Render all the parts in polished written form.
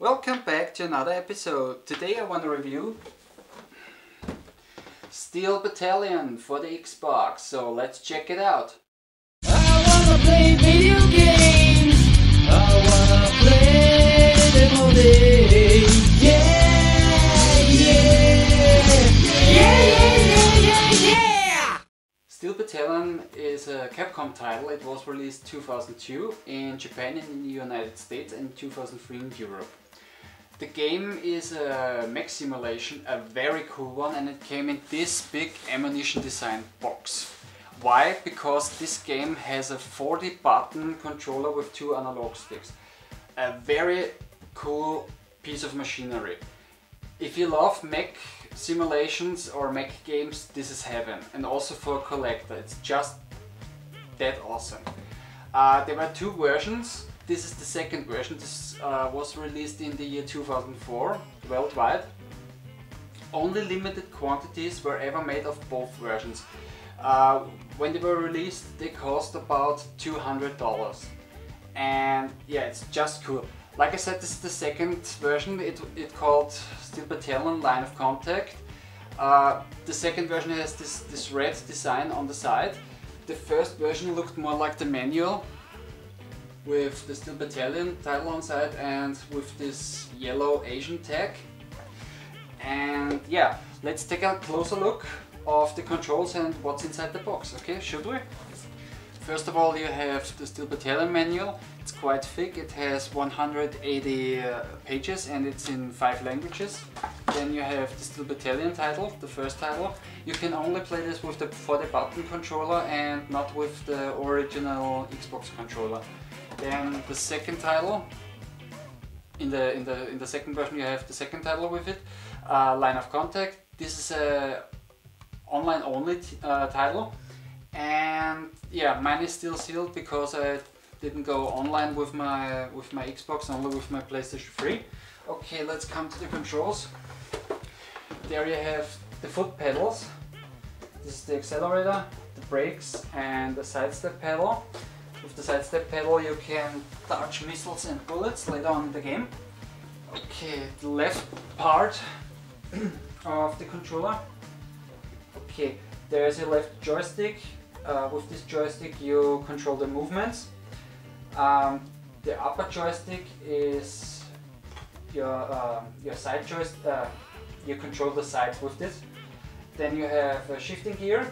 Welcome back to another episode. Today I want to review Steel Battalion for the Xbox, so let's check it out. I wanna play video games. I wanna play them all day. Yeah, yeah, yeah. Steel Battalion is a Capcom title. It was released 2002 in Japan and in the United States and 2003 in Europe. The game is a mech simulation, a very cool one, and it came in this big ammunition design box. Why? Because this game has a 40 button controller with 2 analog sticks. A very cool piece of machinery. If you love mech simulations or mech games, this is heaven. And also for a collector, it's just that awesome. There were 2 versions. This is the second version. This was released in the year 2004 worldwide. Only limited quantities were ever made of both versions. When they were released, they cost about $200. And yeah, it's just cool. Like I said, this is the second version. It called Steel Battalion Line of Contact. The second version has this red design on the side. The first version looked more like the manual, with the Steel Battalion title on side and with this yellow Asian tag. And yeah, let's take a closer look of the controls and what's inside the box. Okay, should we? First of all, you have the Steel Battalion manual. It's quite thick. It has 180 pages and it's in 5 languages. Then you have the Steel Battalion title, the first title. You can only play this with the 40 button controller and not with the original Xbox controller. Then the second title, in the second version you have the second title with it, Line of Contact. This is a online only title, and yeah, mine is still sealed because I didn't go online with my Xbox, only with my PlayStation 3. Okay, let's come to the controls. There you have the foot pedals. This is the accelerator, the brakes, and the sidestep pedal. With the sidestep pedal you can dodge missiles and bullets later on in the game. Okay, the left part of the controller. Okay, there's your left joystick. With this joystick you control the movements. The upper joystick is your side joystick. You control the sides with this. Then you have a shifting gear,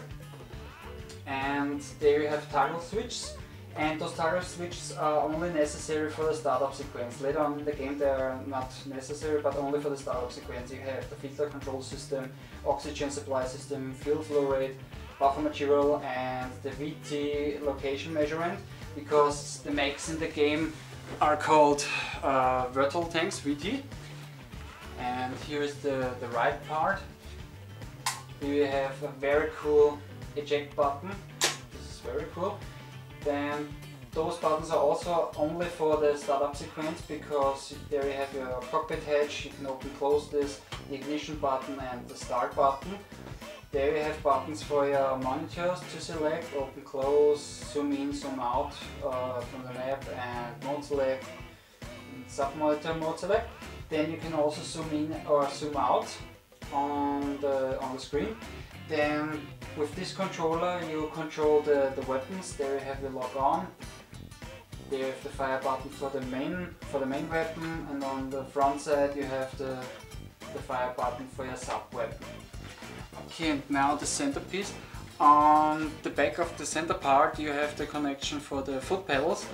and there you have toggle switches. And those toggle switches are only necessary for the startup sequence. Later on in the game they are not necessary, but only for the startup sequence. You have the filter control system, oxygen supply system, fuel flow rate, buffer material, and the VT location measurement, because the mechs in the game are called vertical tanks, VT. And here is the right part. Here you have a very cool eject button. This is very cool. Then those buttons are also only for the startup sequence, because there you have your cockpit hatch, you can open close this, the ignition button and the start button. There you have buttons for your monitors to select, open close, zoom in, zoom out from the map, and mode select, and sub monitor mode select. Then you can also zoom in or zoom out on the screen. Then with this controller you control the weapons. There you have the lock on. There you have the fire button for the main weapon, and on the front side you have the fire button for your sub weapon. Okay, and now the centerpiece. On the back of the center part you have the connection for the foot pedals,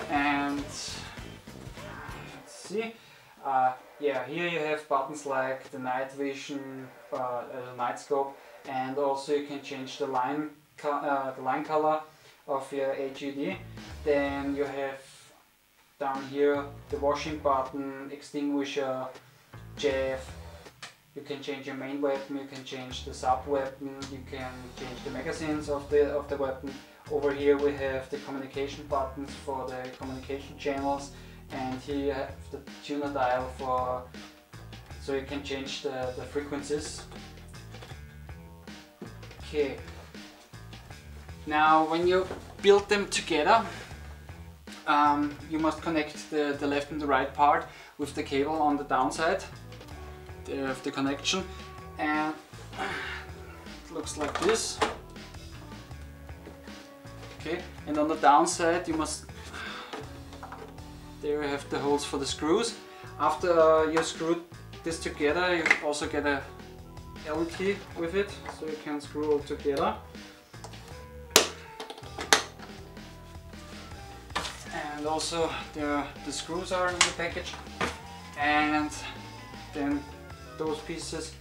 and let's see. Yeah, here you have buttons like the night vision, the night scope, and also you can change the line color of your HUD. Then you have down here the washing button, extinguisher, JF. You can change your main weapon, you can change the sub weapon, you can change the magazines of the weapon. Over here we have the communication buttons for the communication channels, and here you have the tuner dial so you can change the frequencies. Okay. Now when you build them together, you must connect the left and the right part with the cable on the downside of the connection, and it looks like this. Okay, and on the downside you must, there you have the holes for the screws. After you screw this together, you also get a Allen key with it, so you can screw all together. And also the screws are in the package, and then those pieces,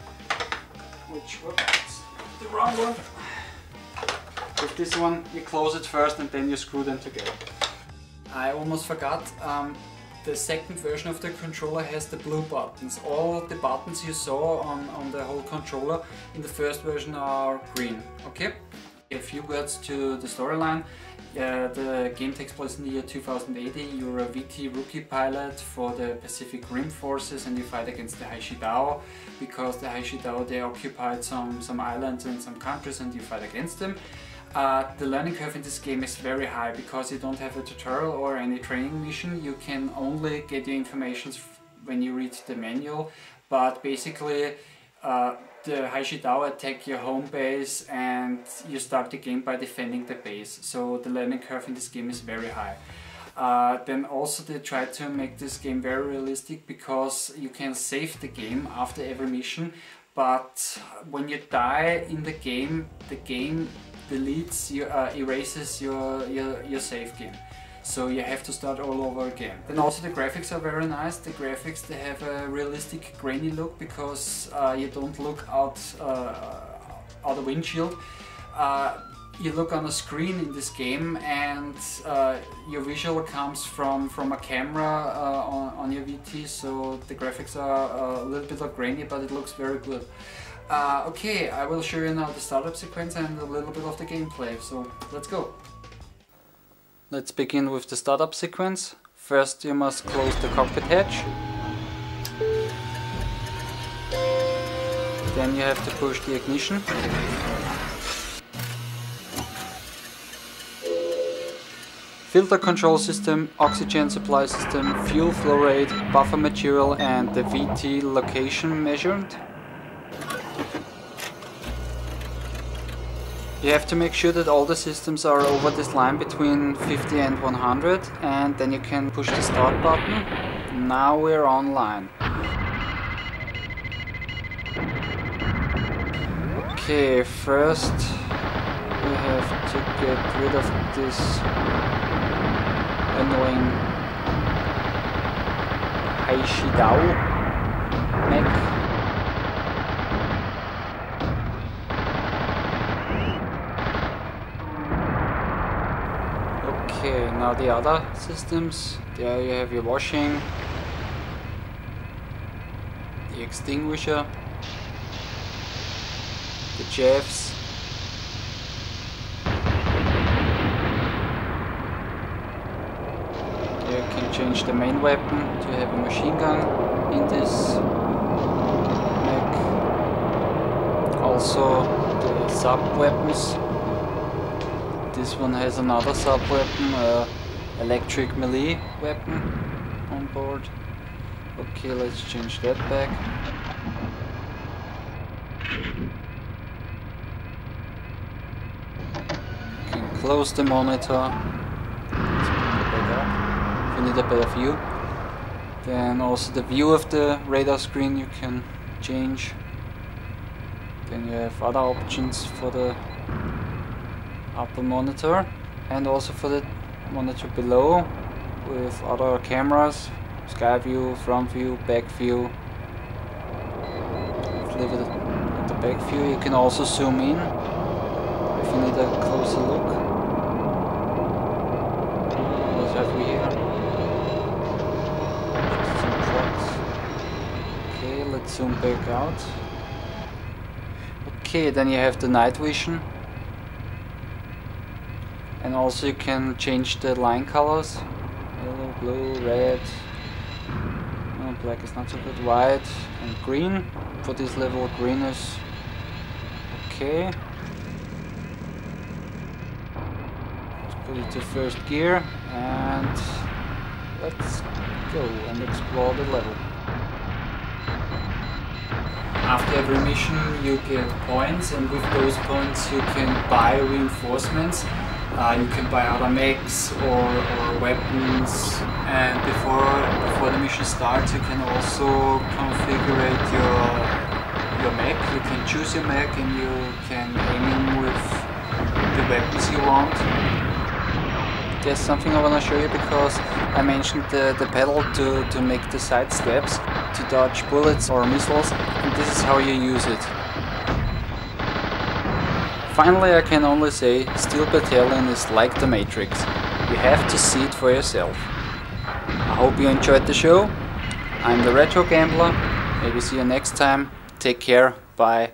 which, whoops, the wrong one. With this one you close it first and then you screw them together. I almost forgot, the second version of the controller has the blue buttons. All the buttons you saw on the whole controller in the first version are green. Okay? A few words to the storyline. The game takes place in the year 2080. You're a VT rookie pilot for the Pacific Rim forces, and you fight against the Haishidao, because the Haishidao, they occupied some islands and some countries, and you fight against them. The learning curve in this game is very high because you don't have a tutorial or any training mission. You can only get your information when you read the manual, but basically the Haishidao attack your home base and you start the game by defending the base. So the learning curve in this game is very high. Then also they try to make this game very realistic, because you can save the game after every mission, but when you die in the game deletes erases your save game, so you have to start all over again. Then also the graphics are very nice. The graphics, they have a realistic grainy look, because you don't look out the windshield. You look on a screen in this game, and your visual comes from a camera on your VT, so the graphics are a little bit grainy, but it looks very good. Okay, I will show you now the startup sequence and a little bit of the gameplay, so let's go. Let's begin with the startup sequence. First you must close the cockpit hatch. Then you have to push the ignition. Filter control system, oxygen supply system, fuel flow rate, buffer material and the VT location measured. You have to make sure that all the systems are over this line between 50 and 100, and then you can push the start button. Now we're online. Okay, first we have to get rid of this annoying Haishidao mech. Okay, now the other systems. There you have your washing, the extinguisher, the jeffs, you can change the main weapon to have a machine gun in this mech. Also the sub weapons. This one has another sub weapon, electric melee weapon on board. Okay, let's change that back. You can close the monitor. Let's put it back up if you need a better view. Then also the view of the radar screen you can change. Then you have other options for the upper monitor and also for the monitor below, with other cameras, sky view, front view, back view. Let's leave it at the back view. You can also zoom in if you need a closer look. What have we here? Just some trucks. Okay, let's zoom back out. Okay, then you have the night vision. And also you can change the line colors. Yellow, blue, red. No, black is not so good. White and green. For this level, green is okay. Let's put it to first gear And let's go and explore the level. After every mission you get points, and with those points you can buy reinforcements. You can buy other mechs or weapons, and before the mission starts you can also configure your mech. You can choose your mech and you can aim in with the weapons you want. There's something I want to show you, because I mentioned the pedal to make the side steps to dodge bullets or missiles, and this is how you use it. Finally, I can only say Steel Battalion is like the Matrix. You have to see it for yourself. I hope you enjoyed the show. I'm the Retro Gambler. Maybe see you next time. Take care. Bye.